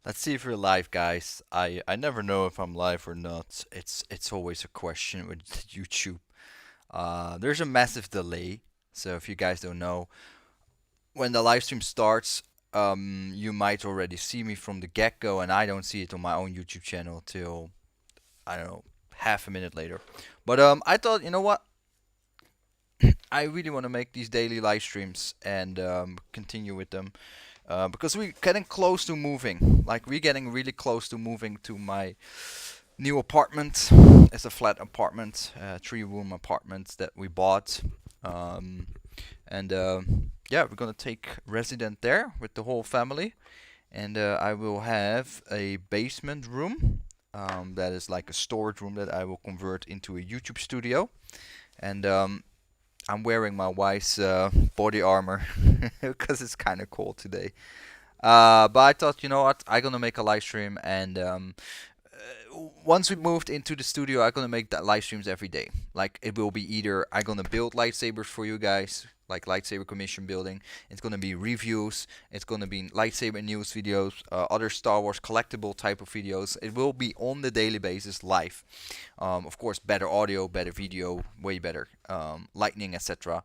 Let's see if we're live, guys. I never know if I'm live or not. It's always a question with YouTube. There's a massive delay, so if you guys don't know, when the live stream starts, you might already see me from the get-go, and I don't see it on my own YouTube channel till I don't know half a minute later. But I thought, you know what? I really want to make these daily live streams and continue with them because we're getting close to moving. Like we're getting really close to moving to my new apartment. It's a flat apartment, three-room apartment that we bought, um, and yeah, we're gonna take resident there with the whole family. And I will have a basement room. That is like a storage room that I will convert into a YouTube studio. And I'm wearing my wife's body armor because it's kind of cold today. But I thought, you know what, I'm gonna make a live stream, and once we moved into the studio, I'm gonna make that live streams every day. Like it will be either I'm gonna build lightsabers for you guys, like lightsaber commission building. It's gonna be reviews. It's gonna be lightsaber news videos, other Star Wars collectible type of videos. It will be on the daily basis live. Of course, better audio, better video, way better lightning, etc.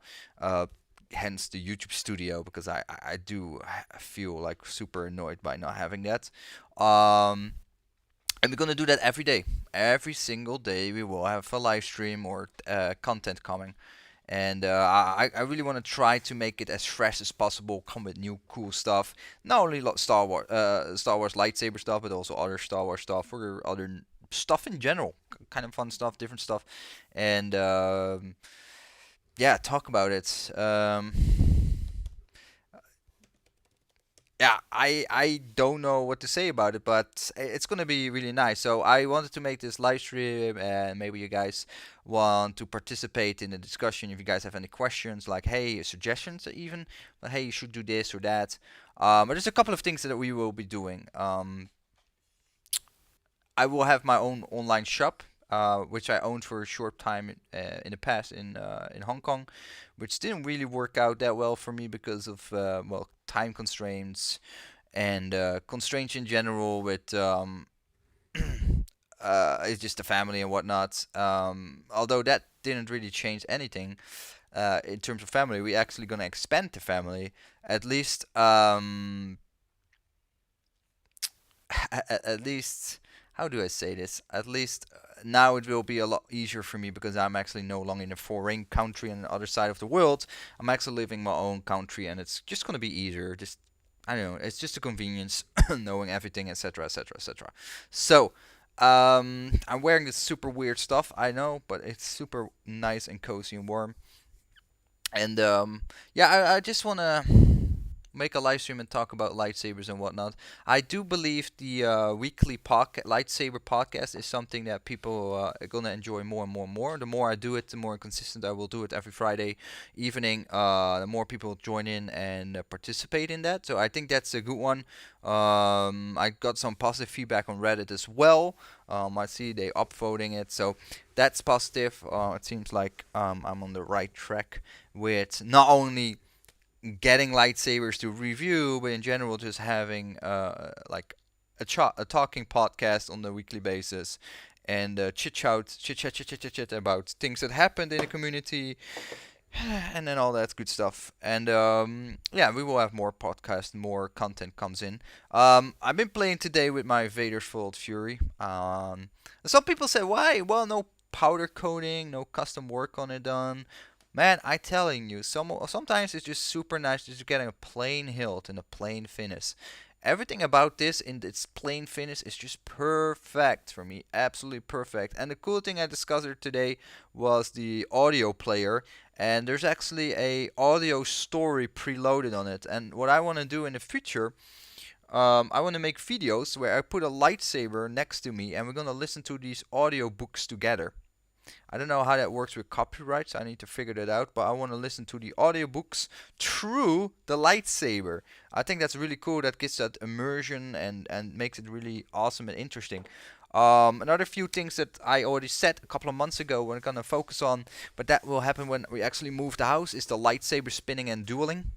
Hence the YouTube studio, because I do feel like super annoyed by not having that. Um, and we're gonna do that every day. Every single day we will have a live stream or content coming. And I really want to try to make it as fresh as possible. Come with new cool stuff. Not only Star Wars lightsaber stuff, but also other Star Wars stuff or other stuff in general. Kind of fun stuff, different stuff, and yeah, talk about it. Yeah, I don't know what to say about it, but it's gonna be really nice. So I wanted to make this live stream, and maybe you guys want to participate in the discussion. If you guys have any questions, like hey, suggestions even, like hey, you should do this or that. But there's a couple of things that we will be doing. I will have my own online shop, which I owned for a short time in the past in Hong Kong, which didn't really work out that well for me because of well, time constraints and constraints in general with it's just the family and whatnot. Although that didn't really change anything in terms of family, we actually gonna expand the family at least. At least, how do I say this? At least now it will be a lot easier for me because I'm actually no longer in a foreign country on the other side of the world. I'm actually living my own country, and it's just gonna be easier. Just I don't know. It's just a convenience knowing everything, etc., etc., etc. So. I'm wearing this super weird stuff, I know, but it's super nice and cozy and warm. And yeah, I just wanna make a live stream and talk about lightsabers and whatnot. I do believe the weekly lightsaber podcast is something that people are gonna enjoy more and more and more. The more I do it, the more consistent I will do it every Friday evening. The more people join in and participate in that. So I think that's a good one. I got some positive feedback on Reddit as well. I see they upvoting it, so that's positive. It seems like I'm on the right track with not only getting lightsabers to review, but in general, just having like a talking podcast on a weekly basis and chit chat about things that happened in the community, and then all that good stuff. And yeah, we will have more podcasts, more content comes in. I've been playing today with my Vader's Fault Fury. Some people say, why? Well, no powder coating, no custom work on it done. Man, I telling you, sometimes it's just super nice just getting a plain hilt and a plain finish. Everything about this in its plain finish is just perfect for me, absolutely perfect. And the cool thing I discovered today was the audio player, and there's actually a audio story preloaded on it. And what I want to do in the future, I want to make videos where I put a lightsaber next to me, and we're gonna listen to these audio books together. I don't know how that works with copyrights. I need to figure that out. But I want to listen to the audiobooks through the lightsaber. I think that's really cool. That gives that immersion and makes it really awesome and interesting. Another few things that I already said a couple of months ago we're gonna focus on, but that will happen when we actually move the house, is the lightsaber spinning and dueling.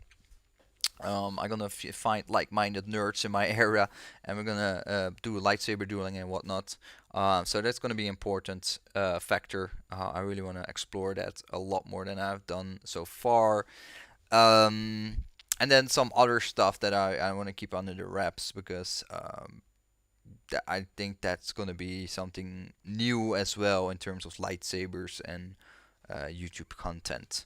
I'm gonna find like-minded nerds in my area, and we're gonna do lightsaber dueling and whatnot. So that's gonna be an important factor. I really want to explore that a lot more than I've done so far. Um, and then some other stuff that I want to keep under the wraps because I think that's gonna be something new as well in terms of lightsabers and YouTube content.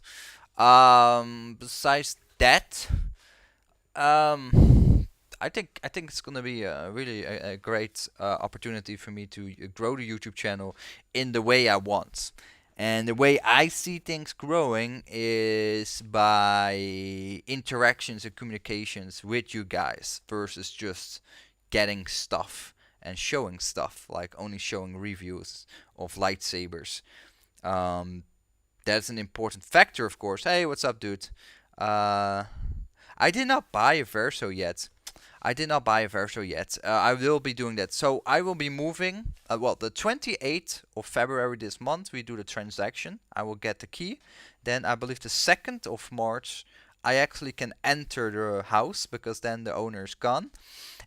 Besides that. I think it's gonna be a really a great opportunity for me to grow the YouTube channel in the way I want. And the way I see things growing is by interactions and communications with you guys versus just getting stuff and showing stuff, like only showing reviews of lightsabers. Um, that's an important factor, of course. Hey, what's up, dude? Uh, I did not buy a Verso yet. I did not buy a Verso yet. I will be doing that. So I will be moving. Well, the 28th of February this month, we do the transaction. I will get the key. Then I believe the 2nd of March, I actually can enter the house because then the owner is gone.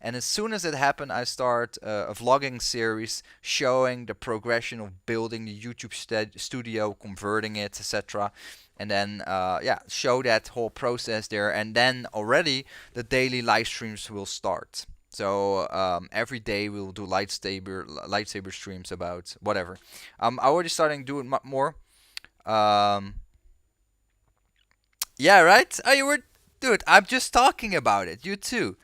And as soon as it happened, I start a vlogging series showing the progression of building the YouTube studio, converting it, etc. And then, yeah, show that whole process there. And then already the daily live streams will start. So every day we'll do lightsaber streams about whatever. I already starting doing more. Um, yeah, right. Oh, you were, dude. I'm just talking about it. You too.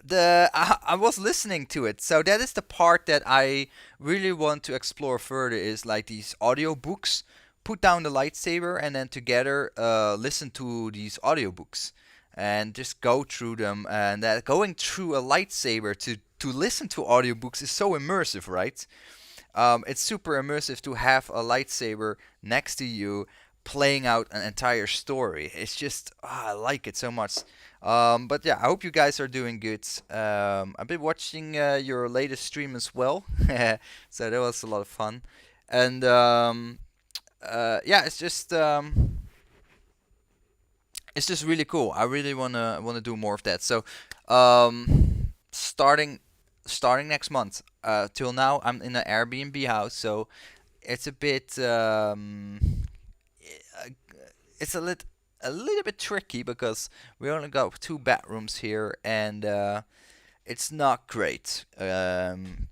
I was listening to it, so that is the part that I really want to explore further, is like these audiobooks. Put down the lightsaber and then together listen to these audiobooks and just go through them. And that going through a lightsaber to listen to audiobooks is so immersive, right? It's super immersive to have a lightsaber next to you playing out an entire story. It's just, I like it so much. But yeah, I hope you guys are doing good. I've been watching your latest stream as well, so that was a lot of fun. And yeah, it's just really cool. I really wanna do more of that. So starting next month. Till now, I'm in an Airbnb house, so it's a bit it's a little bit tricky because we only got two bedrooms here, and it's not great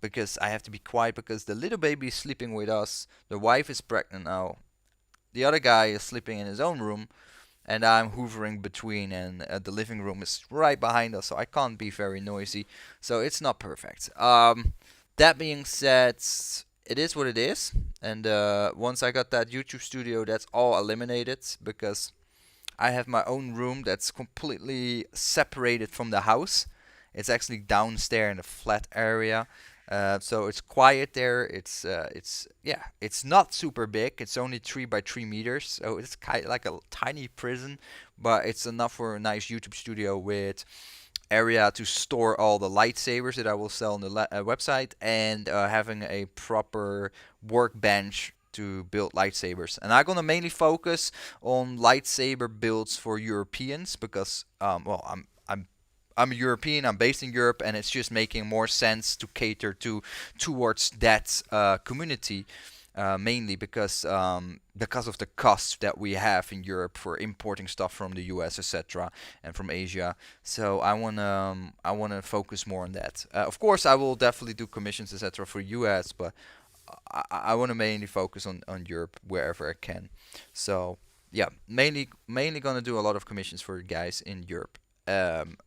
because I have to be quiet because the little baby is sleeping with us. The wife is pregnant now. The other guy is sleeping in his own room, and I'm hoovering between, and the living room is right behind us, so I can't be very noisy. So it's not perfect. That being said, it is what it is. And once I got that YouTube studio, that's all eliminated because I have my own room that's completely separated from the house. It's actually downstairs in a flat area. So it's quiet there. It's yeah, it's not super big. It's only 3 by 3 meters, so it's kind of like a tiny prison, but it's enough for a nice YouTube studio with area to store all the lightsabers that I will sell on the website, and having a proper workbench to build lightsabers. And I'm gonna mainly focus on lightsaber builds for Europeans because, well, I'm a European. I'm based in Europe, and it's just making more sense to cater towards that community. Mainly because of the cost that we have in Europe for importing stuff from the US, etc., and from Asia. So I wanna focus more on that. Of course, I will definitely do commissions, etc., for US, but I want to mainly focus on Europe wherever I can. So yeah, mainly gonna do a lot of commissions for guys in Europe. Um,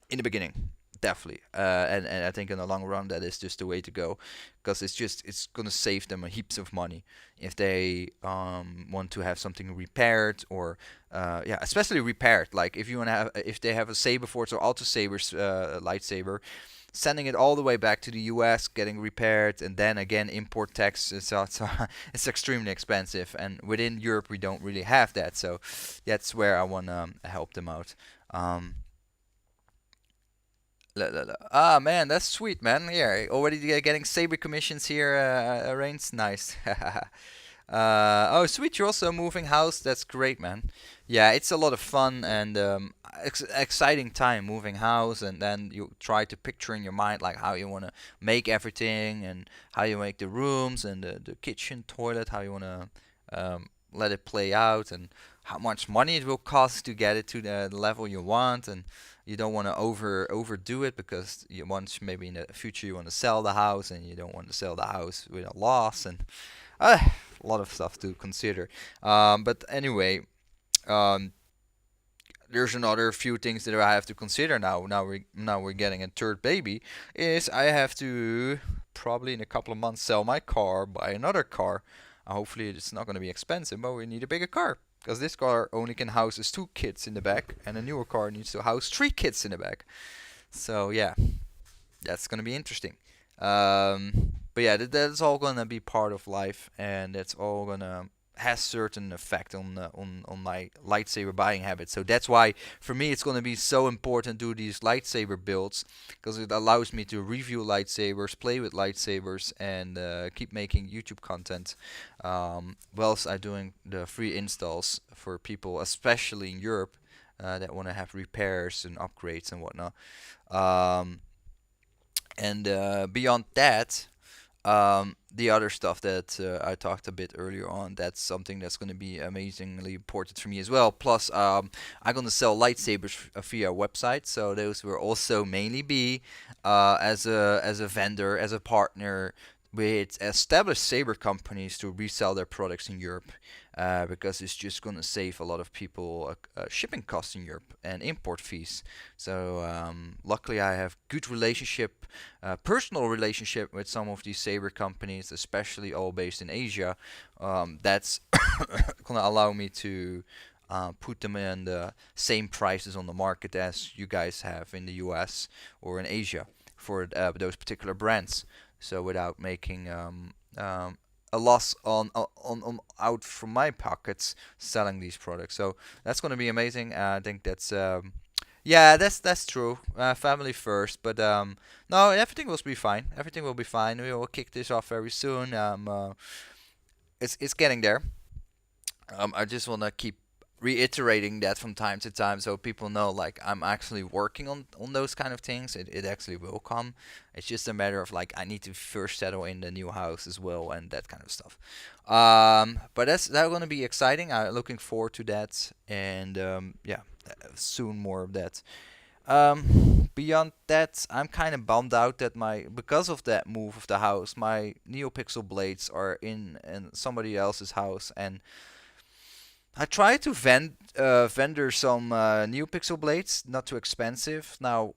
in the beginning, definitely. And I think in the long run that is just the way to go, because it's gonna save them a heaps of money if they want to have something repaired, or yeah, especially repaired. Like if you wanna have, if they have a Saber Force or Alto Sabers lightsaber, sending it all the way back to the US, getting repaired, and then again import tax. It's extremely expensive, and within Europe we don't really have that. So that's where I wanna help them out. Um, Ah man, that's sweet, man. Yeah, already getting saber commissions here arranged. Nice. Oh, sweet! You're also moving house. That's great, man. Yeah, it's a lot of fun and exciting time moving house, and then you try to picture in your mind like how you want to make everything and how you make the rooms and the kitchen, toilet, how you want to let it play out, and how much money it will cost to get it to the level you want, and you don't want to overdo it because you want maybe in the future you want to sell the house and you don't want to sell the house with a loss and uh, a lot of stuff to consider. But anyway, um, there's another few things that I have to consider now. Now we're getting a third baby. Is I have to probably in a couple of months sell my car, buy another car. Hopefully it's not going to be expensive, but we need a bigger car because this car only can house us 2 kids in the back, and a newer car needs to house 3 kids in the back. So yeah, that's gonna be interesting. But yeah, that's all gonna be part of life, and that's all gonna has certain effect on my lightsaber buying habits. So that's why for me it's gonna be so important to do these lightsaber builds because it allows me to review lightsabers, play with lightsabers, and keep making YouTube content. Whilst I'm doing the free installs for people, especially in Europe, that want to have repairs and upgrades and whatnot. Um, and beyond that, the other stuff that I talked a bit earlier on, that's something that's going to be amazingly important for me as well. Plus, I'm going to sell lightsabers via a website, so those will also mainly be as a vendor, as a partner with established saber companies to resell their products in Europe. Because it's just going to save a lot of people shipping costs in Europe and import fees. So luckily, I have good relationship, personal relationship with some of these saber companies, especially all based in Asia. That's gonna allow me to put them in the same prices on the market as you guys have in the US or in Asia for those particular brands. So without making a loss on out from my pockets selling these products. So that's going to be amazing. I think that's yeah, that's true. Family first, but no, everything will be fine. Everything will be fine. We will kick this off very soon. It's getting there. I just want to keep reiterating that from time to time so people know like I'm actually working on those kind of things. It actually will come. It's just a matter of like I need to first settle in the new house as well and that kind of stuff. But that's going to be exciting. I'm looking forward to that, and yeah, soon more of that. Beyond that, I'm kind of bummed out that my because of that move of the house, my NeoPixel blades are in somebody else's house, and I tried to vendor some NeoPixel blades, not too expensive. Now,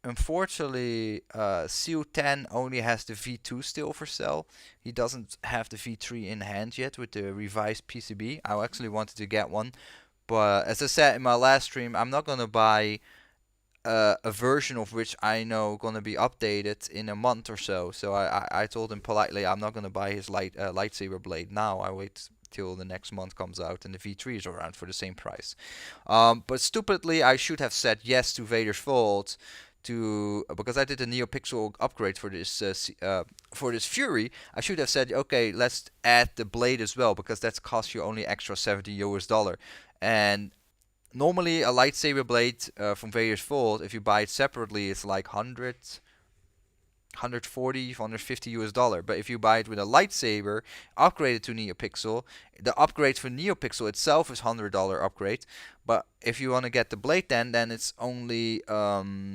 unfortunately, CO10 only has the V2 still for sale. He doesn't have the V3 in hand yet with the revised PCB. I actually wanted to get one, but as I said in my last stream, I'm not gonna buy a version of which I know gonna be updated in a month or so. So I told him politely I'm not gonna buy his lightsaber blade now. I wait till the next month comes out and the V3 is around for the same price. But stupidly I should have said yes to Vader's Vault to because I did a NeoPixel upgrade for this Fury. I should have said okay, let's add the blade as well because that's cost you only extra $70 and normally a lightsaber blade from Vader's Vault, if you buy it separately, it's like 100, 140, $150. But if you buy it with a lightsaber, upgraded to NeoPixel, the upgrade for NeoPixel itself is $100 upgrade. But if you want to get the blade, then it's only $70.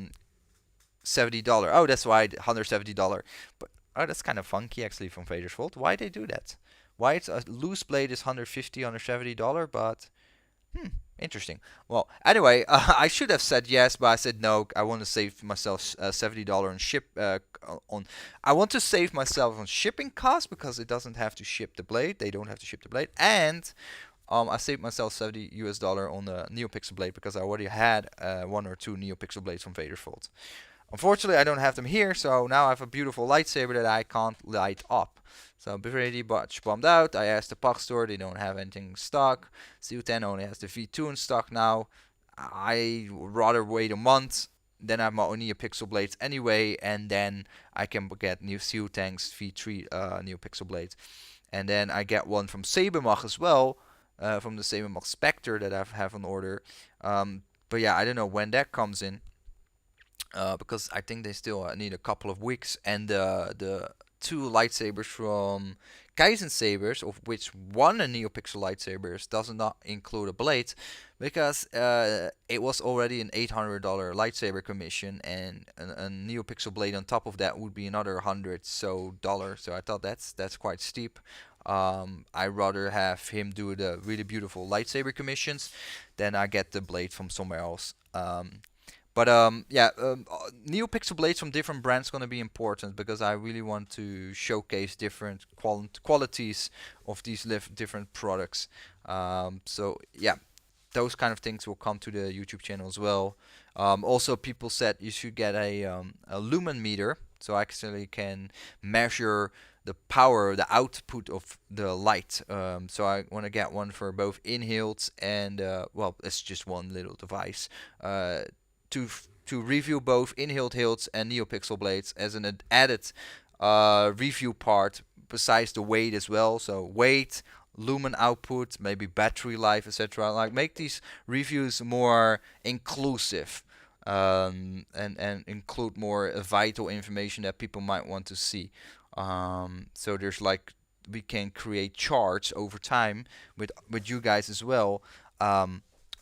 Oh, that's why $170. But oh, that's kind of funky actually from Vader's Vault. Why they do that? Why it's a loose blade is 150, $170, but interesting. Well, anyway, I should have said yes, but I said no. I want to save myself $70 on ship on. I want to save myself on shipping costs because it doesn't have to ship the blade. They don't have to ship the blade, and I saved myself $70 on the NeoPixel blade because I already had one or two NeoPixel blades from Vader's Vault. Unfortunately, I don't have them here, so now I have a beautiful lightsaber that I can't light up. So I'm pretty much bummed out. I asked the Puck store, they don't have anything in stock. CU10 only has the V2 in stock now. I would rather wait a month, then I have my own NeoPixel blades anyway, and then I can get new CU10's V3 NeoPixel blades. and then I get one from Sabermach as well, from the Sabermach Spectre that I have on order. But yeah, I don't know when that comes in, because I think they still need a couple of weeks. And the two lightsabers from Kaizen Sabers, of which one a NeoPixel lightsaber does not include a blade, because it was already an $800 lightsaber commission, and a NeoPixel blade on top of that would be another $100 so dollars. So I thought that's quite steep. I rather have him do the really beautiful lightsaber commissions than I get the blade from somewhere else. But yeah, NeoPixel blades from different brands gonna be important, because I really want to showcase different qualities of these different products. So yeah, those kind of things will come to the YouTube channel as well. Also, people said you should get a lumen meter, so I actually can measure the power, the output of the light. So I want to get one for both inhaled and well, it's just one little device. To to review both inhaled hilts and NeoPixel blades as an added review part, besides the weight as well. So weight, lumen output, maybe battery life, etc. Like, make these reviews more inclusive, and include more vital information that people might want to see. So there's like, we can create charts over time with you guys as well.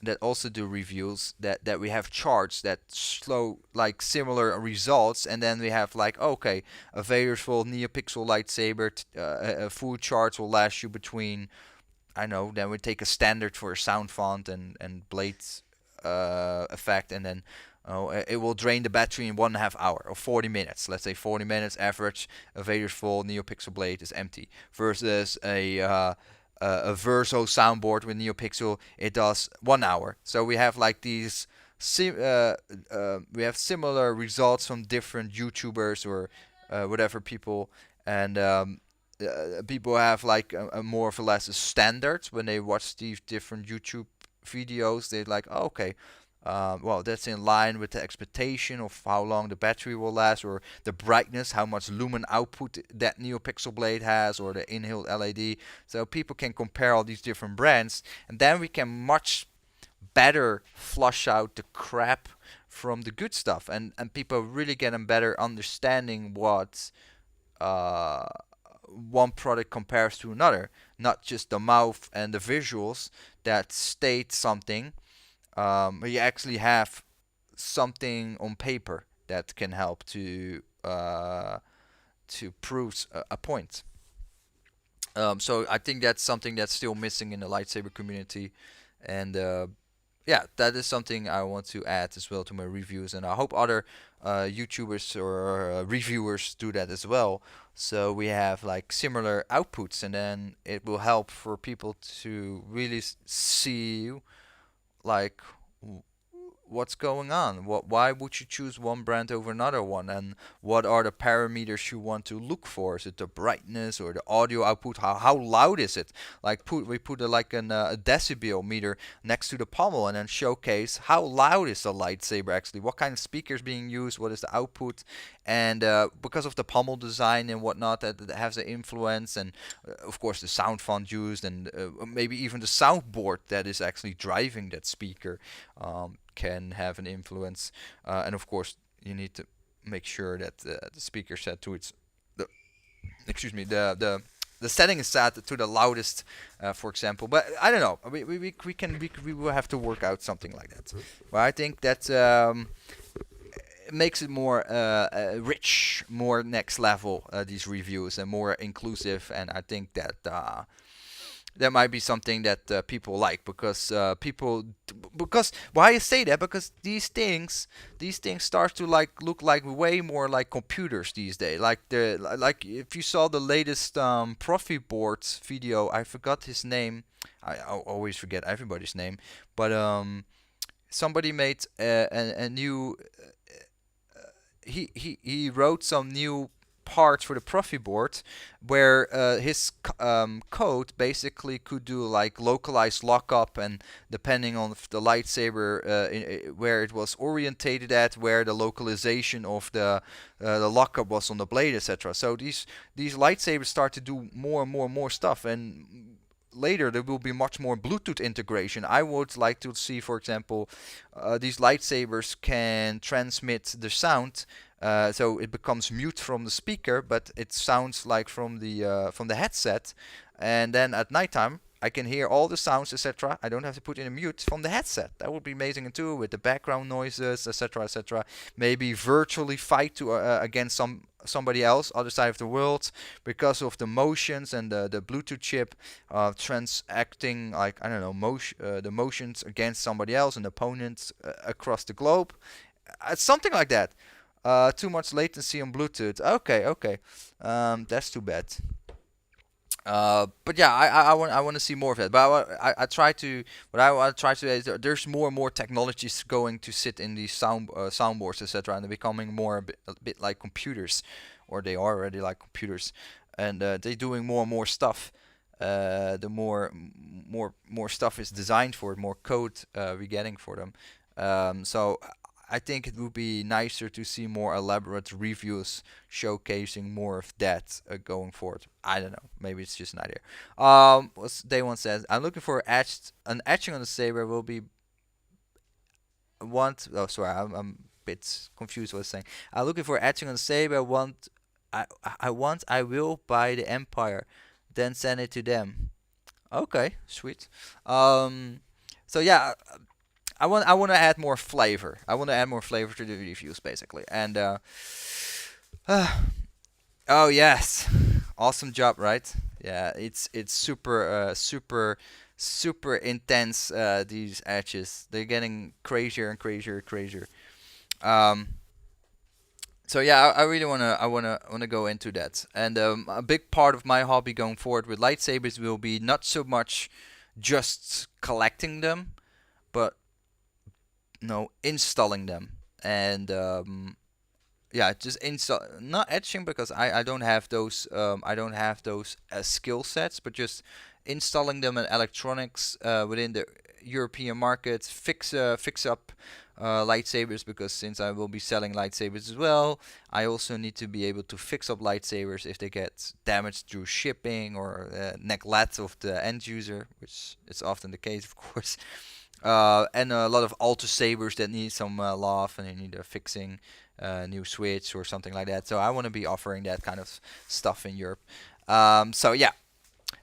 That also do reviews, that we have charts that show like similar results, and then we have like, okay, a Vader's full NeoPixel lightsaber, a full charts will last you between, I know, then we take a standard for a sound font and blades effect, and then it will drain the battery in 1.5 hours or 40 minutes. Let's say 40 minutes average. A Vader's full NeoPixel blade is empty, versus a Verso soundboard with NeoPixel, it does 1 hour. So we have like these we have similar results from different YouTubers or whatever people, and people have like a more or less a standard when they watch these different YouTube videos. They're like, oh, okay, well, that's in line with the expectation of how long the battery will last, or the brightness, how much lumen output that NeoPixel blade has, or the inhaled LED. So people can compare all these different brands, and then we can much better flush out the crap from the good stuff, and people really get a better understanding what uh, one product compares to another, not just the mouth and the visuals that state something. You actually have something on paper that can help to prove a point. So I think that's something that's still missing in the lightsaber community, and yeah, that is something I want to add as well to my reviews, and I hope other YouTubers or reviewers do that as well. So we have like similar outputs, and then it will help for people to really see like what's going on. Why would you choose one brand over another one, and what are the parameters you want to look for? Is it the brightness or the audio output? How loud is it? Like, we put a decibel meter next to the pommel, and then showcase how loud is the lightsaber actually, what kind of speakers being used, what is the output. And because of the pommel design and whatnot, that has an influence, and of course the sound font used, and maybe even the soundboard that is actually driving that speaker can have an influence. And of course, you need to make sure that the speaker set to its the excuse me the setting is set to the loudest, for example. But I don't know. We will have to work out something like that. But I think that it makes it more rich, more next level, these reviews, and more inclusive. And I think that that might be something that people like, because because why I say that, because these things start to like look like way more like computers these days. Like if you saw the latest Profi boards video, I forgot his name. I always forget everybody's name, but somebody made a new he wrote some new parts for the Profi board, where his code basically could do like localized lockup, and depending on the lightsaber where it was orientated at, where the localization of the lockup was on the blade, etc. So these lightsabers start to do more and more and more stuff, and later there will be much more Bluetooth integration. I would like to see, for example, these lightsabers can transmit the sound, so it becomes mute from the speaker, but it sounds like from the headset, and then at nighttime I can hear all the sounds, etc. I don't have to put in a mute from the headset. That would be amazing too, with the background noises, etc., etc. Maybe virtually fight against somebody else, other side of the world, because of the motions and the Bluetooth chip transacting, like, I don't know, the motions against somebody else, an opponent across the globe. Something like that. Too much latency on Bluetooth. Okay, okay. That's too bad. But yeah, I want to see more of that. But I try to what I try to say is there's more and more technologies going to sit in these soundboards, etc., and they're becoming more a bit like computers, or they are already like computers, and they're doing more and more stuff. The more stuff is designed for it, more code we're getting for them. So I think it would be nicer to see more elaborate reviews showcasing more of that going forward. I don't know. Maybe it's just an idea. Day one says, I'm looking for an etching on the saber will be Oh, sorry, I'm a bit confused what I was saying. I'm looking for etching on the saber. I will buy the Empire, then send it to them. Okay, sweet. Um, so yeah, I want to add more flavor. I want to add more flavor to the reviews basically. And oh yes, awesome job, right? Yeah, it's super intense. These etches, they're getting crazier and crazier and crazier. Um, so yeah, I really wanna go into that. And a big part of my hobby going forward with lightsabers will be not so much just collecting them, but no, installing them. And yeah, just install, not etching, because I don't have those skill sets, but just installing them in electronics within the European market, fix up lightsabers, because since I will be selling lightsabers as well, I also need to be able to fix up lightsabers if they get damaged through shipping or neglect of the end user, which is often the case, of course. And a lot of alto sabers that need some love, and they need a fixing, new switch or something like that. So I want to be offering that kind of stuff in Europe. So yeah,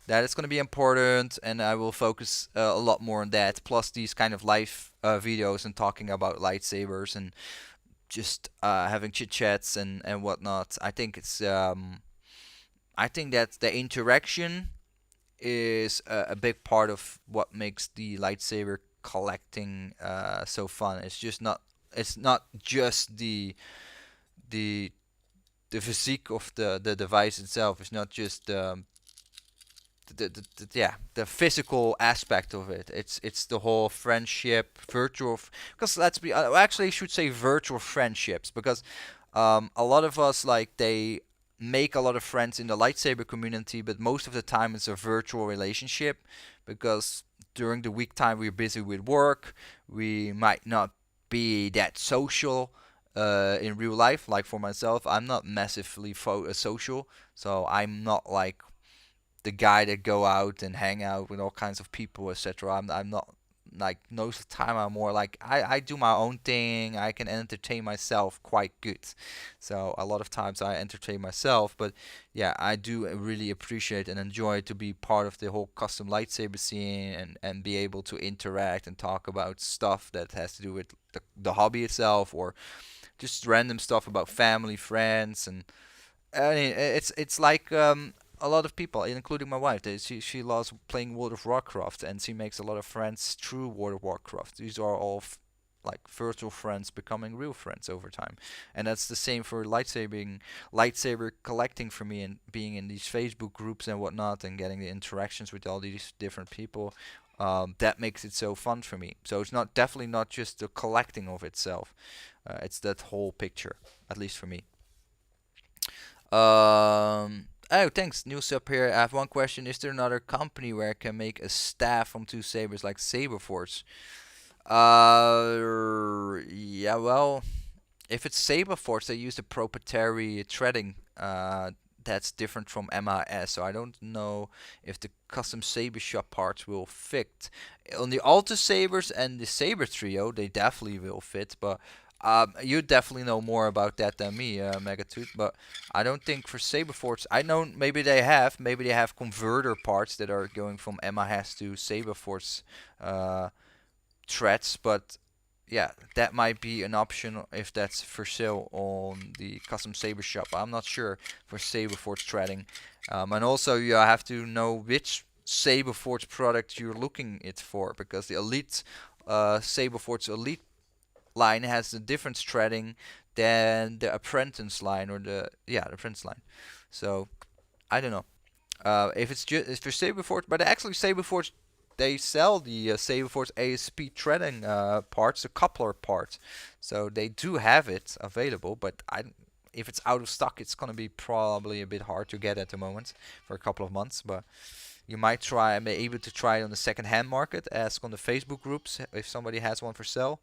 that is going to be important, and I will focus a lot more on that. Plus these kind of live videos and talking about lightsabers and just having chit chats and whatnot. I think that the interaction is a big part of what makes the lightsaber collecting so fun. It's not just the the physique of the device itself. It's not just yeah, the physical aspect of it. It's the whole friendship, because let's be, actually I should say virtual friendships, because a lot of us, like, they make a lot of friends in the lightsaber community, but most of the time it's a virtual relationship, because during the week time we're busy with work. We might not be that social in real life. Like for myself, I'm not massively social, so I'm not like the guy that go out and hang out with all kinds of people, etc. I'm not like, most of the time I'm more like, I do my own thing. I can entertain myself quite good. So a lot of times I entertain myself, but yeah, I do really appreciate and enjoy to be part of the whole custom lightsaber scene, and be able to interact and talk about stuff that has to do with the hobby itself, or just random stuff about family, friends, and I mean, it's like a lot of people, including my wife, she loves playing World of Warcraft, and she makes a lot of friends through World of Warcraft. These are all like virtual friends becoming real friends over time, and that's the same for lightsaber collecting for me, and being in these Facebook groups and whatnot, and getting the interactions with all these different people. That makes it so fun for me. So it's not definitely not just the collecting of itself. It's that whole picture, at least for me. Oh, thanks. New sub here. I have one question. Is there another company where I can make a staff from two sabers like Saberforce? Yeah, well, if it's Saberforce, they use the proprietary threading. That's different from MAS, so I don't know if the custom saber shop parts will fit. On the Alta Sabers and the Saber Trio, they definitely will fit, but you definitely know more about that than me, Megatooth. But I don't think for Saberforce, I know maybe they have converter parts that are going from MAS to Saberforce uh, threads, but yeah, that might be an option if that's for sale on the custom saber shop. I'm not sure for Saberforge threading, and also you have to know which Saberforge product you're looking it for, because the Elite Saberforge Elite line has a different threading than the Apprentice line, or the Apprentice line. So I don't know. If it's just if for Saberforge, but actually Saberforge, they sell the Saberforge ASP threading parts, the coupler part, so they do have it available. But if it's out of stock, it's gonna be probably a bit hard to get at the moment for a couple of months. But you might try, be able to try it on the second-hand market, ask on the Facebook groups if somebody has one for sale.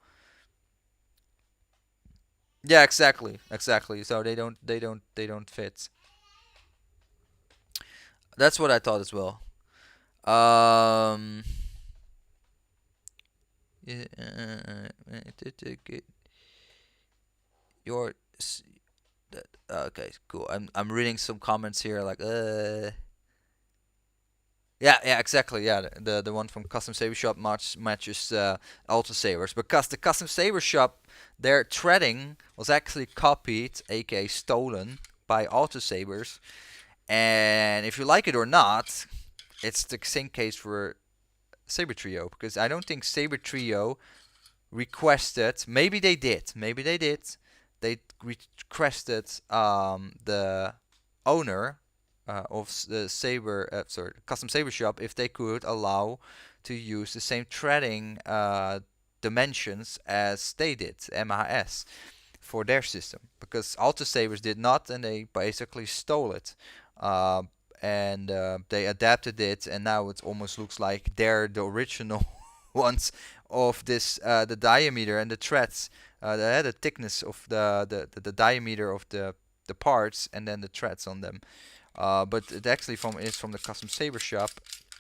Yeah, exactly, exactly. So they don't fit. That's what I thought as well. Um, yeah, your okay, cool. I'm reading some comments here like yeah, yeah, exactly. Yeah, the one from Custom Saber Shop matches Ultra Sabers, because the Custom Saber Shop, their threading was actually copied, aka stolen, by Ultra Sabers. And if you like it or not, it's the same case for Saber Trio, because I don't think Saber Trio requested. Maybe they did. Maybe they did. They requested the owner of the custom saber shop, if they could allow to use the same threading dimensions as they did, MHS, for their system, because Alta Sabers did not, and they basically stole it. Uh, and they adapted it, and now it almost looks like they're the original ones of this, the diameter and the threads, the thickness of the diameter of the parts, and then the threads on them. But it actually is from the custom saber shop.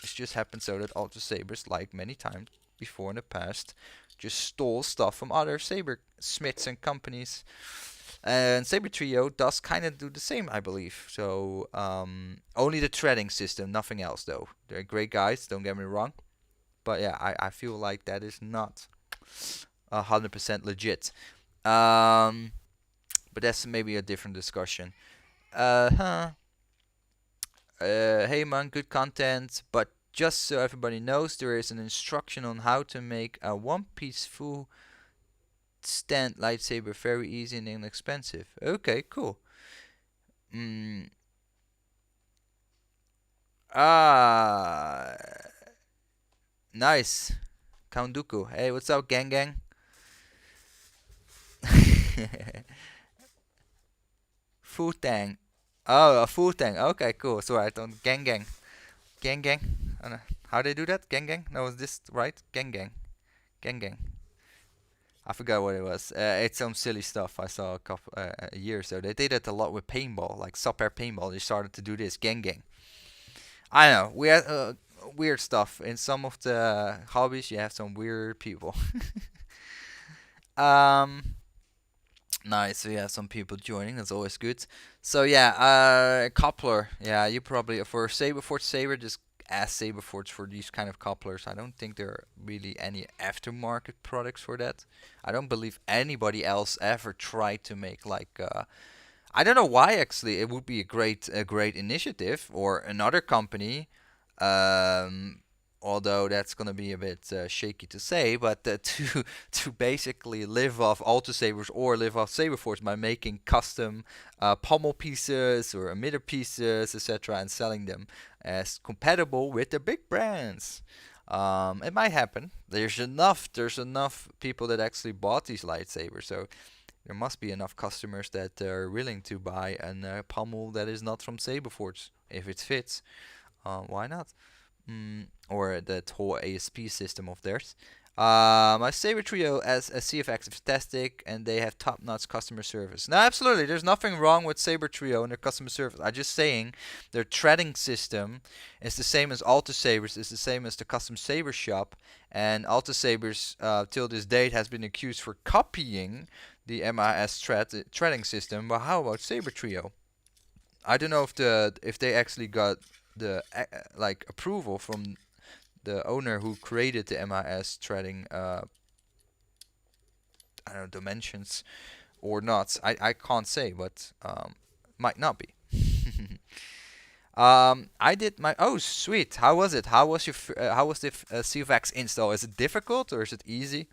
It just happened so that Ultra Sabers, like many times before in the past, just stole stuff from other saber smiths and companies. And Saber Trio does kind of do the same, I believe. So only the threading system, nothing else though. They're great guys, don't get me wrong. But yeah, I feel like that is not 100% legit. Um, but that's maybe a different discussion. Huh. Hey man, good content, but just so everybody knows, there is an instruction on how to make a one-piece full stand lightsaber very easy and inexpensive. Okay, cool. Mm. Ah, nice. Count Dooku. Hey, what's up, gang gang? Full tang. Oh, a full tang. Okay, cool. So I don't gang gang. Gang gang. How they do that? Gang gang? No, is this right? Gang gang. Gang gang. I forgot what it was. It's some silly stuff I saw a year or so. They did it a lot with paintball, like Super Paintball. They started to do this gang gang. I know we had weird stuff in some of the hobbies. You have some weird people. um, Nice. We have some people joining. That's always good. So yeah, coupler. Yeah, you probably for Saberforge Saber, just ask Saberforge for these kind of couplers. I don't think there are really any aftermarket products for that. I don't believe anybody else ever tried to make like. I don't know why actually. It would be a great initiative, or another company. Um, Although that's gonna be a bit shaky to say, but to basically live off Alta Sabers or live off Saberforge by making custom pommel pieces or emitter pieces, etc., and selling them as compatible with the big brands. It might happen. There's enough people that actually bought these lightsabers, so There must be enough customers that are willing to buy an pommel that is not from Saberforge. If it fits, why not? Or that whole ASP system of theirs. My Saber Trio as a CFX is fantastic, and they have top-notch customer service. No, absolutely, there's nothing wrong with Saber Trio and their customer service. I'm just saying their threading system is the same as Alta Sabers, is the same as the Custom Saber shop, and Alta Sabers till this date has been accused for copying the MIS threading system. But how about Saber Trio? I don't know if they actually got the like approval from the owner who created the MIS threading I don't know dimensions or not. I can't say, but might not be. I did my oh sweet. How was it? How was your how was the CFX install? Is it difficult or is it easy?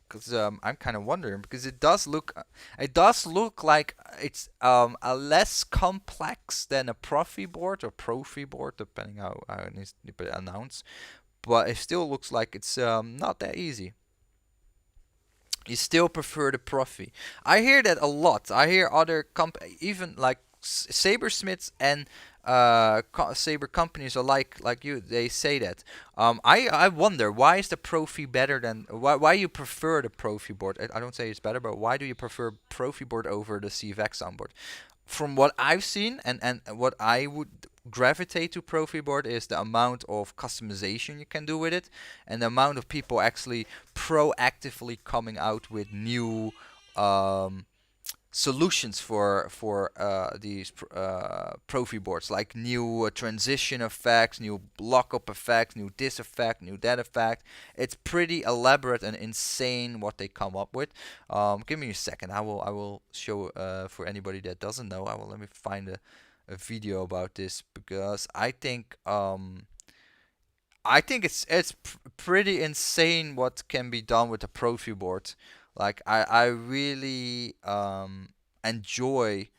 Because I'm kind of wondering because it does look like it's a less complex than a Profi board or Profi board, depending how it needs to be announced. But it still looks like it's not that easy. You still prefer the Profi. I hear that a lot. I hear other even like Sabersmiths and Saber companies are like you. They say that. I wonder why is the Profi better than why you prefer the Profi board? I don't say it's better, but why do you prefer Profi board over the CFX on board? From what I've seen and what I would gravitate to Profi board is the amount of customization you can do with it and the amount of people actually proactively coming out with new um, solutions for these Profi boards, like new transition effects, new lockup effects, new this effect, new that effect. It's pretty elaborate and insane what they come up with. Give me a second. I will show for anybody that doesn't know. Let me find a video about this because I think it's pretty insane what can be done with the Profi board. Like I really enjoy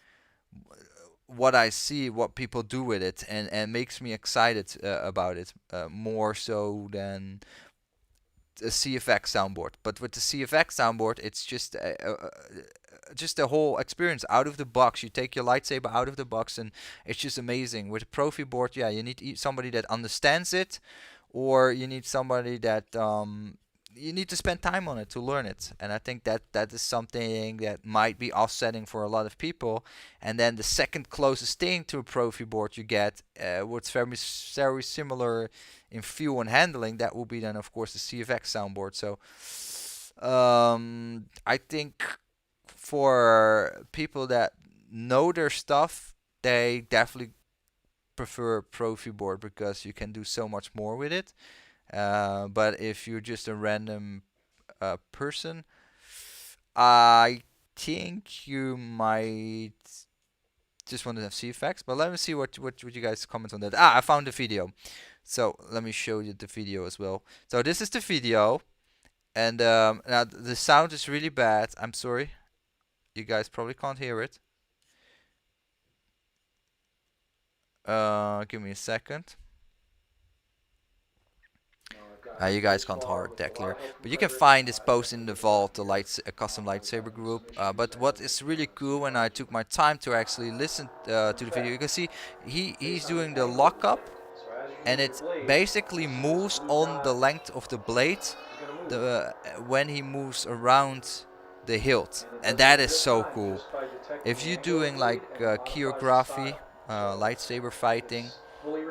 what I see, what people do with it, and makes me excited about it more so than a CFX soundboard. But with the CFX soundboard, it's just the whole experience out of the box. You take your lightsaber out of the box, and it's just amazing. With a Profi board, yeah, you need somebody that understands it, or you need somebody that you need to spend time on it to learn it. And I think that is something that might be offsetting for a lot of people. And then the second closest thing to a Profi board you get, what's very similar in feel and handling, that will be then of course the CFX soundboard. So I think for people that know their stuff, they definitely prefer Profi board because you can do so much more with it. But if you're just a random person, I think you might just want to have CFX. But let me see what you guys comment on that. I found the video. So let me show you the video as well. So this is the video, and now the sound is really bad. I'm sorry, you guys probably can't hear it. Give me a second. You guys can't hear that clear, but you can find this post in the vault, the custom lightsaber group. But what is really cool when I took my time to actually listen to the video, you can see he's doing the lockup, and it basically moves on the length of the blade when he moves around the hilt, and that is so cool. If you're doing like choreography, lightsaber fighting,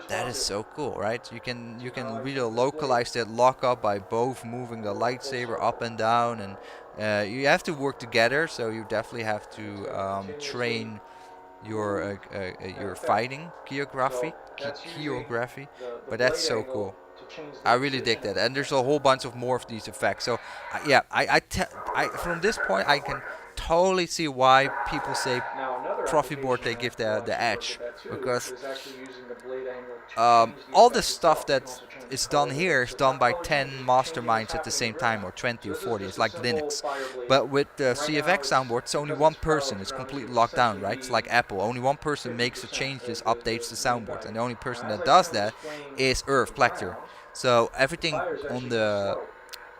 that is so cool, right? You can really localize that lockup by both moving the lightsaber up and down, and you have to work together. So you definitely have to train your fighting choreography. But that's so cool. I really dig that, and there's a whole bunch of more of these effects. So, yeah, from this point I can totally see why people say Profi board they give the edge because all the stuff that is done here is done by 10 masterminds at the same time, or 20 or 40. It's like Linux. But with the CFX soundboard, it's only one person. It's completely locked down, right? It's like Apple. Only one person makes the changes, updates the soundboard, and the only person that does that is Irv Plechter. So everything on the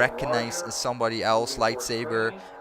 recognize larger, somebody moving else towards lightsaber green.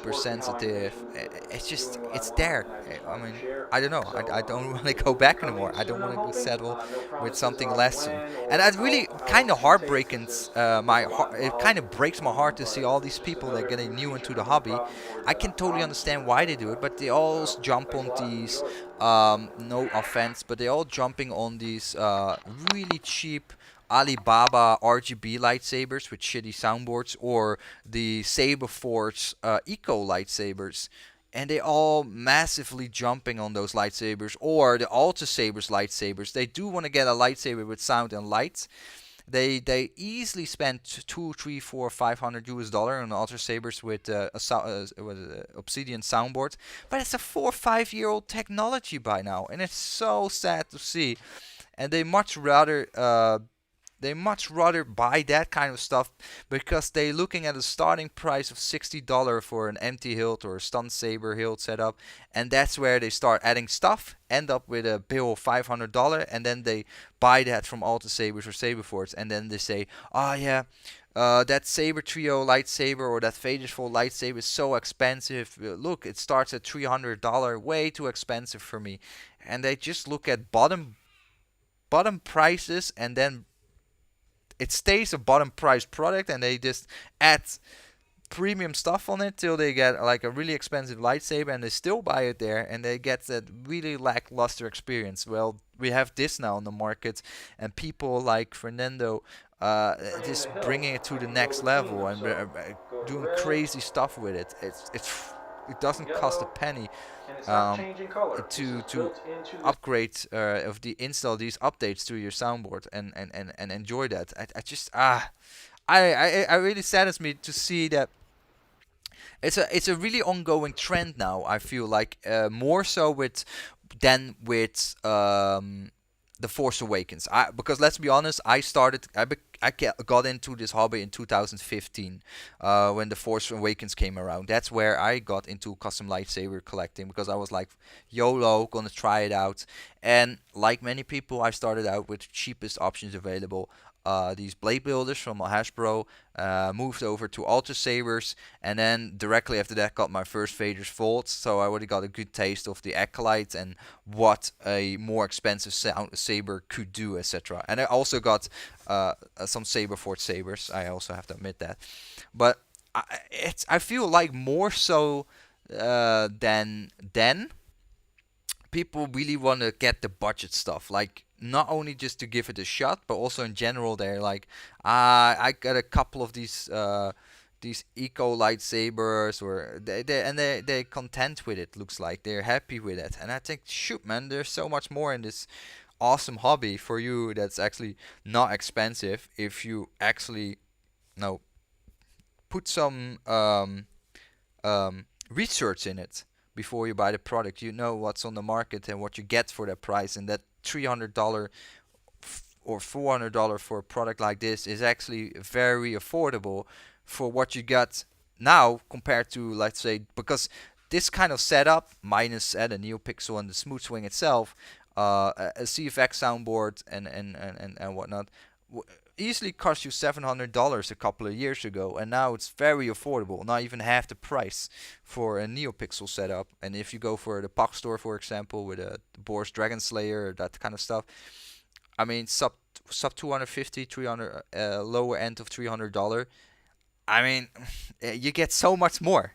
super working how I can make sensitive. some It's just doing what I it's want, there. and I just I wanted to mean, share. I don't know. So I don't want to go it'll be back coming anymore. in I don't soon, want I'm to go hoping. settle No with promises something on less soon. when And or that really how kind long of it's going to take heartbreaking. since My there's a heart, lot it involved. kind of breaks my heart to see But all it's these just people that are another getting new new into feature the on the hobby. problem board I that can I'm totally obviously understand very why they excited do it, about. but they all So jump thanks a on lot. these. Enjoy. No offense, but they all jumping on these really cheap Alibaba RGB lightsabers with shitty soundboards, or the Saberforce Eco lightsabers, and they all massively jumping on those lightsabers, or the Alta Sabers lightsabers. They do want to get a lightsaber with sound and light. They easily spend two, three, four, $500 on Alta Sabers with Obsidian soundboard, but it's a 4 or 5 year old technology by now, and it's so sad to see. And they much rather buy that kind of stuff because they're looking at a starting price of $60 for an empty hilt or a stun saber hilt setup, and that's where they start adding stuff, end up with a bill of $500, and then they buy that from Alta Sabers or Saberforts, and then they say, oh yeah, that Saber Trio lightsaber or that Fadersful lightsaber is so expensive. Look, it starts at $300, way too expensive for me. And they just look at bottom prices, and then it stays a bottom price product, and they just add premium stuff on it till they get like a really expensive lightsaber, and they still buy it there, and they get that really lackluster experience. Well, we have this now on the market, and people like Fernando Bringing the just hill. bringing it to I the can go next between level them. and So go to doing red, crazy stuff with it. It doesn't cost a yellow, penny and it's not um, changing color. This is to built into the. upgrade of the install these updates to your soundboard, and enjoy that. I just I really saddens me to see that it's a really ongoing trend now. I feel like more so with than with the Force Awakens. Because let's be honest, I got into this hobby in 2015 when the Force Awakens came around. That's where I got into custom lightsaber collecting because I was like, YOLO, gonna try it out. And like many people, I started out with cheapest options available. These blade builders from Hasbro, moved over to Ultra Sabers, and then directly after that got my first Vader's Vaults. So I already got a good taste of the Acolyte and what a more expensive saber could do, etc. And I also got some Saberfort sabers. I also have to admit that, but I feel like more so than then people really want to get the budget stuff. Like not only just to give it a shot, but also in general, they're like, I got a couple of these eco lightsabers, or they content with it. Looks like they're happy with it, and I think, shoot, man, there's so much more in this awesome hobby for you that's actually not expensive if you actually, put some research in it before you buy the product. You know what's on the market and what you get for that price, and that $300 or $400 for a product like this is actually very affordable for what you got now compared to, let's say, because this kind of setup minus a NeoPixel and the smooth swing itself, a CFX soundboard and whatnot, easily cost you $700 a couple of years ago, and now it's very affordable, not even half the price for a NeoPixel setup. And if you go for the Pack store, for example, with a Boris Dragon Slayer, that kind of stuff, I mean, sub 250, 300, lower end of $300. I mean, you get so much more.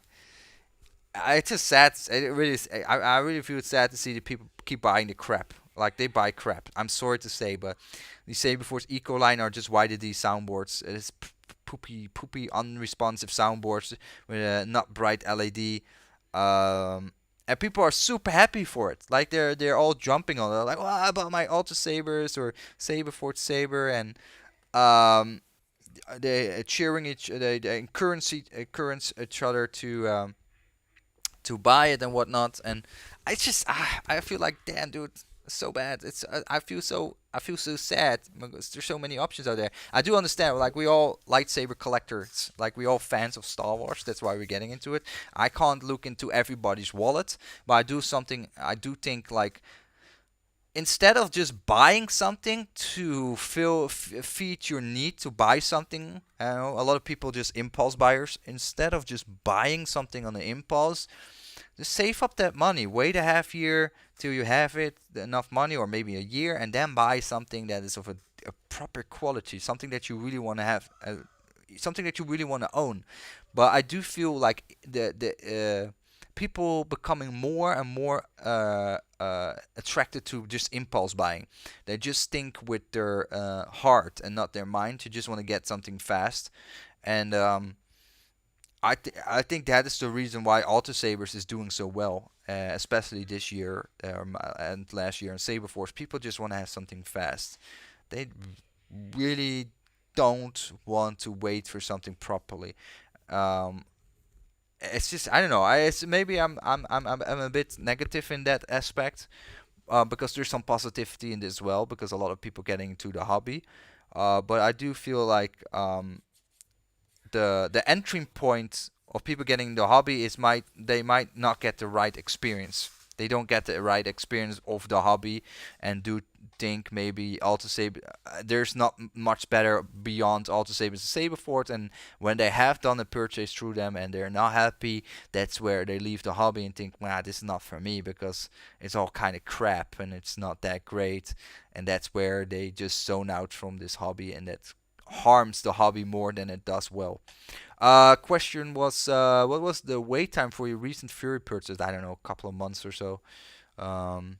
It's just sad. It really is. I really feel it's sad to see the people keep buying the crap. Like they buy crap. I'm sorry to say, but the Saberforce Eco line are just YDD soundboards. It's poopy, unresponsive soundboards with a not bright LED. And people are super happy for it. Like they're all jumping on it. They're like, well, I bought my Ultra Sabers or Saberforce Saber, and um, they cheering they encourage each other to buy it and whatnot. And I feel like, damn, dude, so bad. I feel so sad because there's so many options out there. I do understand, like we all lightsaber collectors, like we all fans of Star Wars. That's why we're getting into it. I can't look into everybody's wallet, but I do think like instead of just buying something to feed your need to buy something, a lot of people just impulse buyers. Instead of just buying something on an impulse, just save up that money. Wait a half year till you have it enough money, or maybe a year, and then buy something that is of a proper quality, something that you really want to have, something that you really want to own. But I do feel like the people becoming more and more attracted to just impulse buying. They just think with their heart and not their mind. You just want to get something fast, and I think that is the reason why Autosabers is doing so well, especially this year and last year in Saberforce. People just want to have something fast. They really don't want to wait for something properly. Um, it's just I don't know. It's maybe I'm a bit negative in that aspect, because there's some positivity in this as well because a lot of people getting into the hobby. But I do feel like the entry point of people getting the hobby is they might not get the right experience. They don't get the right experience of the hobby, and do think maybe Altosaber there's not much better beyond Altosaber and Saberfort, and when they have done a purchase through them and they're not happy, that's where they leave the hobby and think, wow, this is not for me because it's all kind of crap and it's not that great, and that's where they just zone out from this hobby, and that harms the hobby more than it does well. Question was, what was the wait time for your recent Fury purchase? I don't know, a couple of months or so. Um,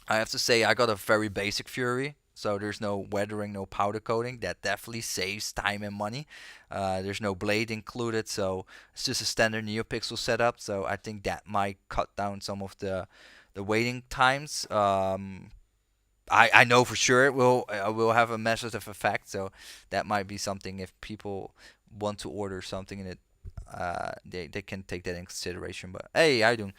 I have to say I got a very basic Fury, so there's no weathering, no powder coating. That definitely saves time and money. There's no blade included, so it's just a standard NeoPixel setup. So I think that might cut down some of the waiting times. I know for sure it will have a massive effect. So that might be something if people want to order something and they can take that in consideration. But hey, I do.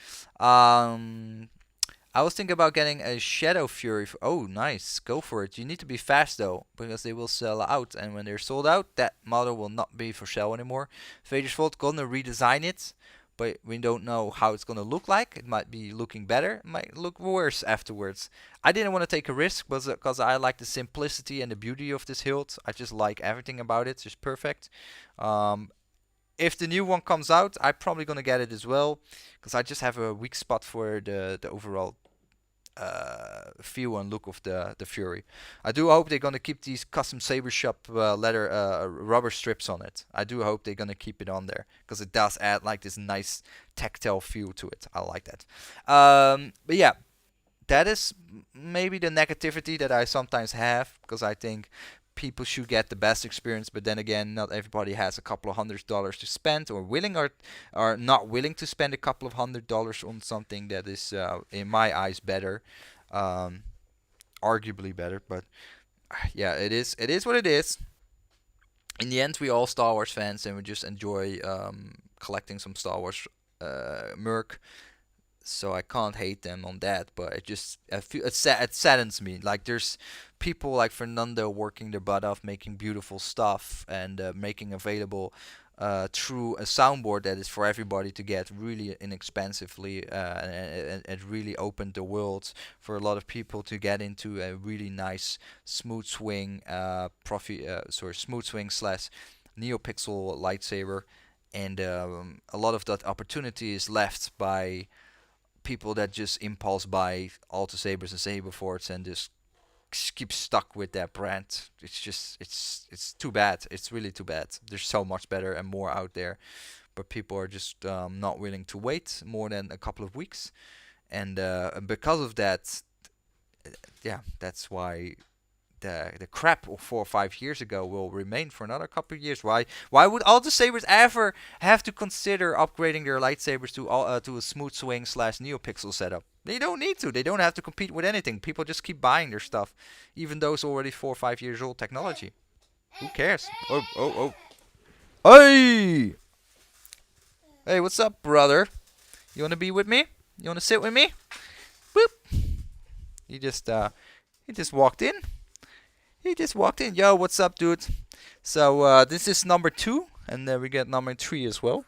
I was thinking about getting a Shadow Fury. Oh, nice. Go for it. You need to be fast though, because they will sell out. And when they're sold out, that model will not be for sale anymore. Vader's Vault gonna redesign it, but we don't know how it's gonna look like. It might be looking better. It might look worse afterwards. I didn't want to take a risk, because I like the simplicity and the beauty of this hilt. I just like everything about it. It's just perfect. Um, if the new one comes out, I'm probably gonna get it as well, because I just have a weak spot for the overall feel and look of the Fury. I do hope they're gonna keep these custom Saber Shop leather rubber strips on it. I do hope they're gonna keep it on there because it does add like this nice tactile feel to it. I like that. But yeah, that is maybe the negativity that I sometimes have, because I think people should get the best experience, but then again, not everybody has a couple of $100s to spend, or willing or not willing to spend a couple of $100s on something that is, in my eyes, better, um, arguably better. But yeah, it is what it is. In the end, we all Star Wars fans, and we just enjoy collecting some Star Wars merc, so I can't hate them on that. But it saddens me. Like there's people like Fernando working their butt off, making beautiful stuff and making available through a soundboard that is for everybody to get really inexpensively, and really opened the world for a lot of people to get into a really nice smooth swing, smooth swing slash NeoPixel lightsaber, and a lot of that opportunity is left by people that just impulse buy Alta Sabers and Saberforts and just keep stuck with that brand. It's too bad. It's really too bad. There's so much better and more out there, but people are just not willing to wait more than a couple of weeks, and because of that, yeah, that's why the crap of 4 or 5 years ago will remain for another couple of years. Why would all the sabers ever have to consider upgrading their lightsabers to a smooth swing slash neopixel setup? They don't need to. They don't have to compete with anything. People just keep buying their stuff, even though it's already 4 or 5 years old technology. Who cares? Hey, hey, what's up, brother? You wanna be with me? You wanna sit with me? Boop. He just walked in. He just walked in. Yo, what's up, dude? So this is number 2, and then we get number 3 as well.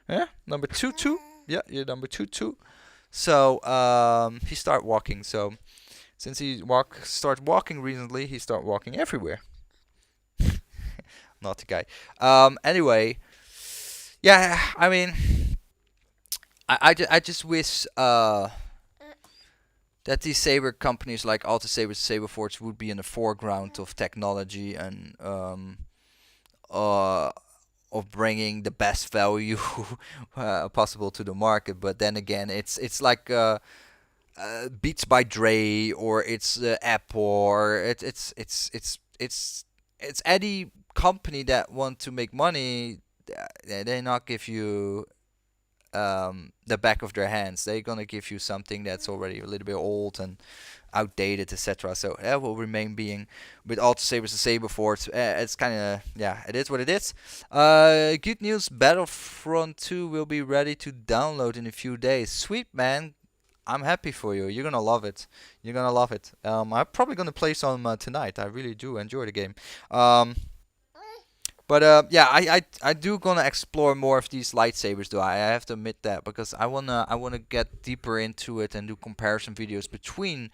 Yeah, number 2 2. Yeah, you're number 2 2. So he started walking. So since he started walking recently, he started walking everywhere. Not the guy. Anyway, yeah. I mean, I just wish that these saber companies like Alta Sabers, Saberforge would be in the foreground of technology and uh, of bringing the best value possible to the market. But then again, it's like Beats by Dre, or it's Apple, or it's any company that want to make money. They not give you the back of their hands. They're gonna give you something that's already a little bit old and outdated, etc. So that will remain being with Alta Sabers and Saberforts. It's kind of, yeah, it is what it is. Good news: Battlefront 2 will be ready to download in a few days. Sweet, man. I'm happy for you. You're gonna love it. You're gonna love it. I'm probably gonna play some tonight. I really do enjoy the game. But yeah, I do gonna explore more of these lightsabers though. I have to admit that, because I wanna get deeper into it and do comparison videos between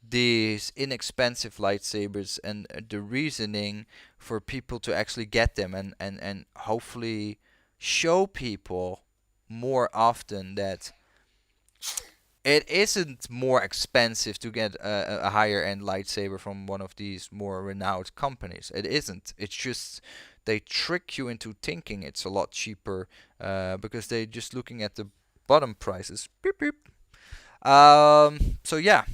these inexpensive lightsabers and the reasoning for people to actually get them, and hopefully show people more often that it isn't more expensive to get a higher end lightsaber from one of these more renowned companies. It isn't. It's just they trick you into thinking it's a lot cheaper because they're just looking at the bottom prices. Beep beep. So yeah.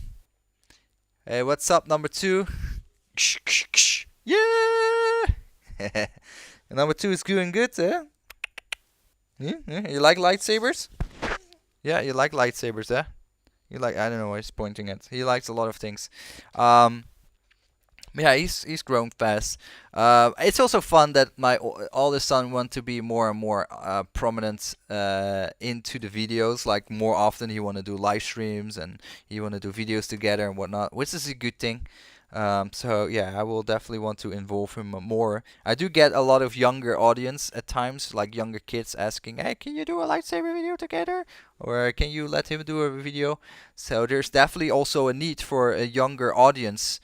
Hey, what's up, number two? Yeah. Number two is doing good, eh? Yeah? You like lightsabers? Yeah, you like lightsabers, eh? You like, I don't know what he's pointing at. He likes a lot of things. Um, yeah, he's grown fast. It's also fun that my oldest son want to be more and more prominent into the videos. Like more often, he want to do live streams and he want to do videos together and whatnot, which is a good thing. So yeah, I will definitely want to involve him more. I do get a lot of younger audience at times, like younger kids asking, "Hey, can you do a lightsaber video together?" Or "Can you let him do a video?" So there's definitely also a need for a younger audience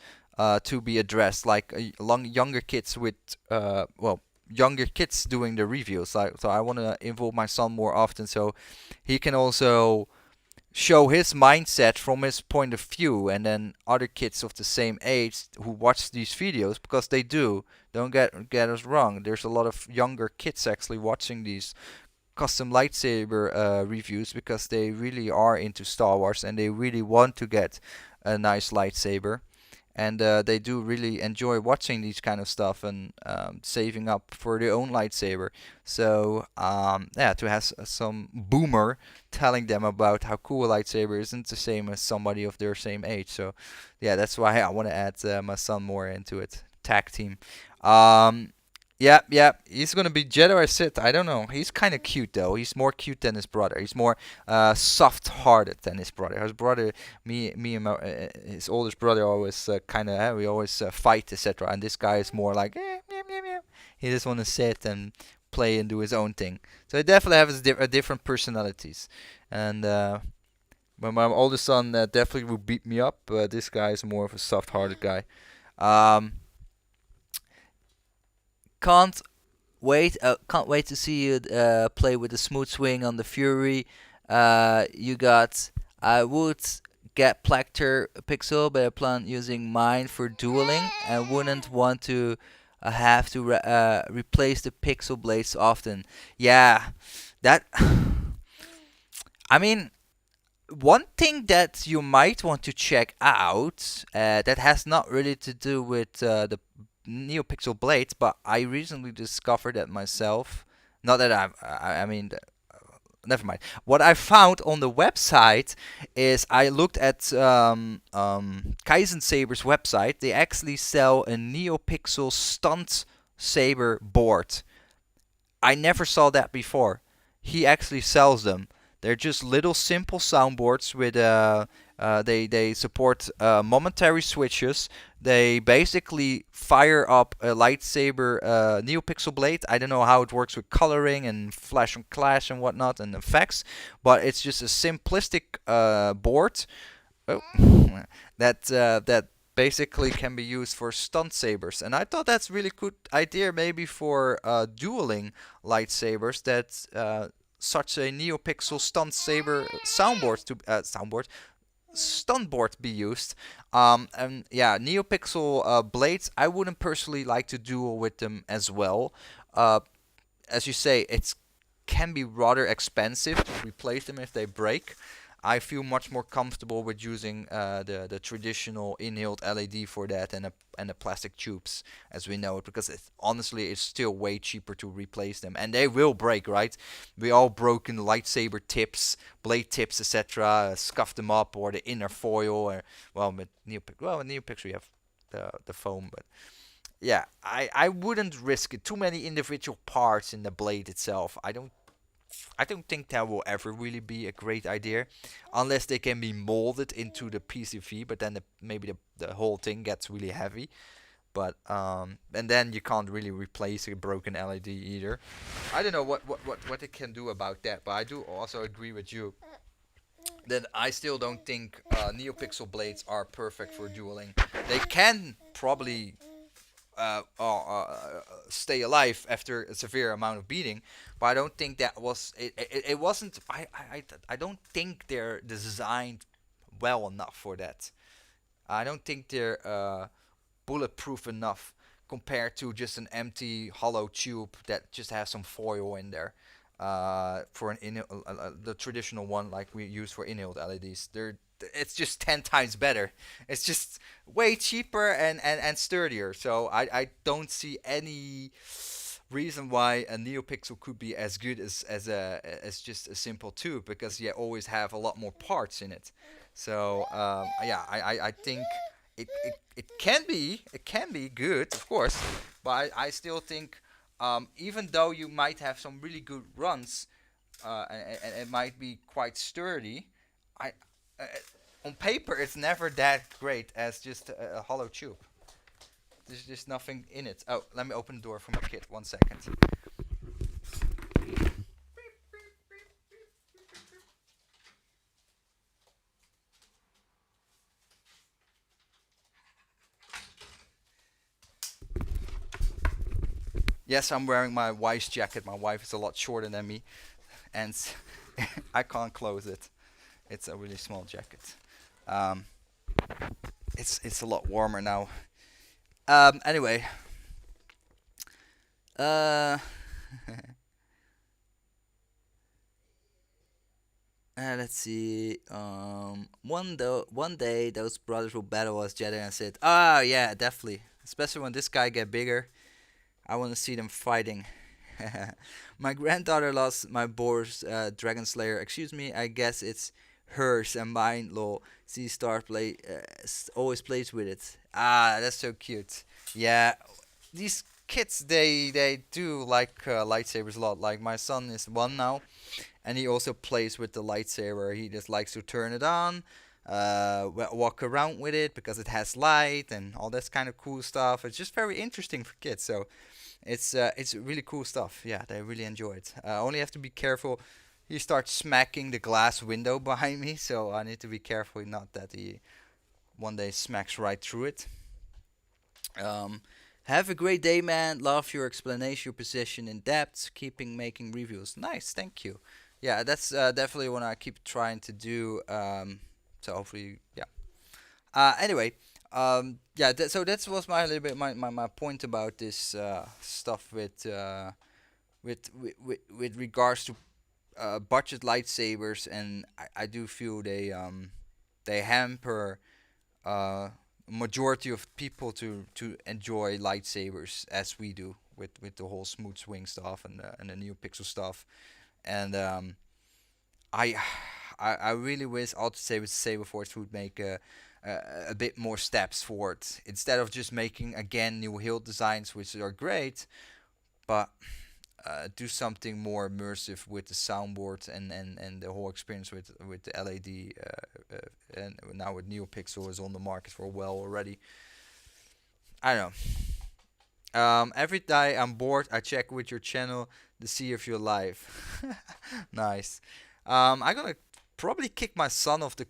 to be addressed, like younger kids with younger kids doing the reviews. Like, so I want to involve my son more often, so he can also show his mindset from his point of view, and then other kids of the same age who watch these videos, because they do. Don't get us wrong. There's a lot of younger kids actually watching these custom lightsaber reviews because they really are into Star Wars and they really want to get a nice lightsaber, and they do really enjoy watching these kind of stuff and saving up for their own lightsaber. So yeah, to have some boomer telling them about how cool a lightsaber isn't the same as somebody of their same age. So yeah, that's why I want to add my son more into it. Tag team. Um, yeah, yeah, he's gonna be Jedi or Sith. I don't know. He's kind of cute though. He's more cute than his brother. He's more soft-hearted than his brother. His brother, me and his oldest brother always kind of we always fight, etc. And this guy is more like meow, meow, meow. He just want to sit and play and do his own thing. So he definitely has different personalities. And but my oldest son definitely would beat me up. But this guy is more of a soft-hearted guy. Um, can't can't wait to see you play with the smooth swing on the Fury. You got. I would get Plactor Pixel, but I plan using mine for dueling and wouldn't want to have to replace the Pixel blades often. Yeah, that. I mean, one thing that you might want to check out that has not really to do with the NeoPixel blades, but I recently discovered that myself. Not that I mean, never mind. What I found on the website is I looked at Kaizen Saber's website. They actually sell a NeoPixel stunt saber board. I never saw that before. He actually sells them. They're just little simple soundboards with they support momentary switches. They basically fire up a lightsaber NeoPixel blade. I don't know how it works with coloring and flash and clash and whatnot and effects, but it's just a simplistic board that basically can be used for stunt sabers. And I thought that's really good idea, maybe for dueling lightsabers. That such a NeoPixel stunt saber stunt board be used. And yeah, NeoPixel blades. I wouldn't personally like to duel with them as well. Uh, as you say, it's can be rather expensive to replace them if they break. I feel much more comfortable with using the traditional inhaled LED for that and the plastic tubes as we know it, because honestly it's still way cheaper to replace them, and they will break, right? We all broken lightsaber tips, blade tips, etc. Scuff them up, or the inner foil, or with Neopix we have the foam, but yeah, I wouldn't risk it. Too many individual parts in the blade itself. I don't think that will ever really be a great idea, unless they can be molded into the PCV. But then maybe the whole thing gets really heavy. But and then you can't really replace a broken LED either. I don't know what they can do about that. But I do also agree with you that I still don't think NeoPixel blades are perfect for dueling. They can probably stay alive after a severe amount of beating, but I don't think that was it wasn't. I don't think they're designed well enough for that. I don't think they're bulletproof enough compared to just an empty hollow tube that just has some foil in there. For the traditional one like we use for inhaled LEDs, it's just 10 times better. It's just way cheaper and sturdier. So I don't see any reason why a NeoPixel could be as good as just a simple tube, because you always have a lot more parts in it. So yeah, I think it can be good, of course, but I still think even though you might have some really good runs, and it might be quite sturdy, I on paper it's never that great as just a hollow tube. There's just nothing in it. Oh, let me open the door for my kid. 1 second. Yes, I'm wearing my wife's jacket. My wife is a lot shorter than me, and I can't close it. It's a really small jacket. Um, it's a lot warmer now. Anyway, uh, let's see. One day those brothers will battle as Jedi, and said, "Ah, yeah, definitely. Especially when this guy get bigger. I want to see them fighting." My granddaughter lost my Boar's Dragon Slayer. Excuse me, I guess it's hers and mine. Lol. See, Star always plays with it. Ah, that's so cute. Yeah, these kids they do like lightsabers a lot. Like my son is 1 now, and he also plays with the lightsaber. He just likes to turn it on, walk around with it because it has light and all this kind of cool stuff. It's just very interesting for kids. So it's really cool stuff. Yeah, they really enjoy it. Only have to be careful. He starts smacking the glass window behind me, so I need to be careful not that he one day smacks right through it. Um, have a great day, man. Love your explanation, your position in depth, keeping making reviews. Nice, thank you. Yeah, that's definitely what I keep trying to do. So hopefully, yeah. Anyway, yeah. So that was my little bit my point about this stuff with regards to budget lightsabers, and I do feel they hamper majority of people to enjoy lightsabers as we do with the whole smooth swing stuff and the new pixel stuff. And I I really wish Alter Saber Force would make a bit more steps forward instead of just making again new hill designs, which are great, but do something more immersive with the soundboard and the whole experience with the LED. And now with NeoPixel is on the market for a while already. I don't know. Every day I'm bored, I check with your channel to see if you're live. Nice. I'm gonna probably kick my son off the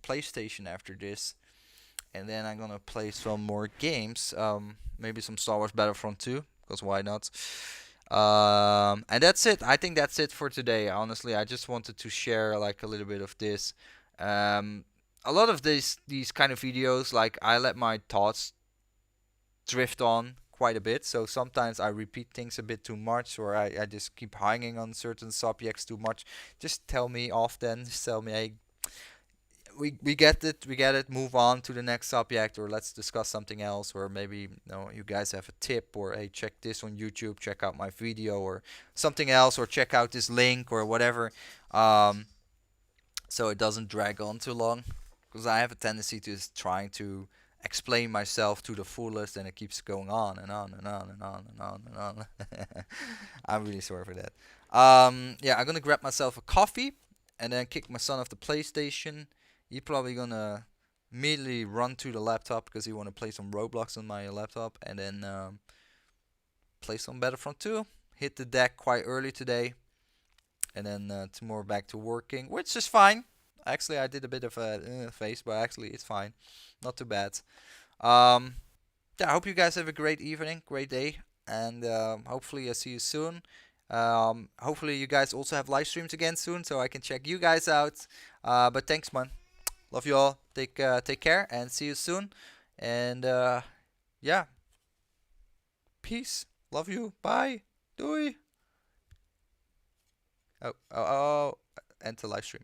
PlayStation after this, and then I'm gonna play some more games. Maybe some Star Wars Battlefront 2, because why not? And that's it. I think that's it for today. Honestly, I just wanted to share like a little bit of this. Um, a lot of these kind of videos, like I let my thoughts drift on quite a bit. So sometimes I repeat things a bit too much, or I just keep hanging on certain subjects too much. Just tell me often. Just tell me, hey, we get it, we get it. Move on to the next subject, or let's discuss something else, or maybe you guys have a tip, or hey, check this on YouTube, check out my video, or something else, or check out this link, or whatever. Um, so it doesn't drag on too long, because I have a tendency to just trying to explain myself to the fullest, and it keeps going on and on and on and on and on and on. I'm really sorry for that. Yeah, I'm gonna grab myself a coffee and then kick my son off the PlayStation. He's probably gonna immediately run to the laptop because he wanna play some Roblox on my laptop, and then play some Battlefront 2. Hit the deck quite early today, and then tomorrow back to working, which is fine. Actually, I did a bit of a face, but actually it's fine, not too bad. Um, yeah, I hope you guys have a great evening, great day, and hopefully I see you soon. Hopefully you guys also have live streams again soon, so I can check you guys out. But thanks, man. Love you all. Take care, and see you soon. And yeah, peace. Love you. Bye. Doei. Oh, end the live stream.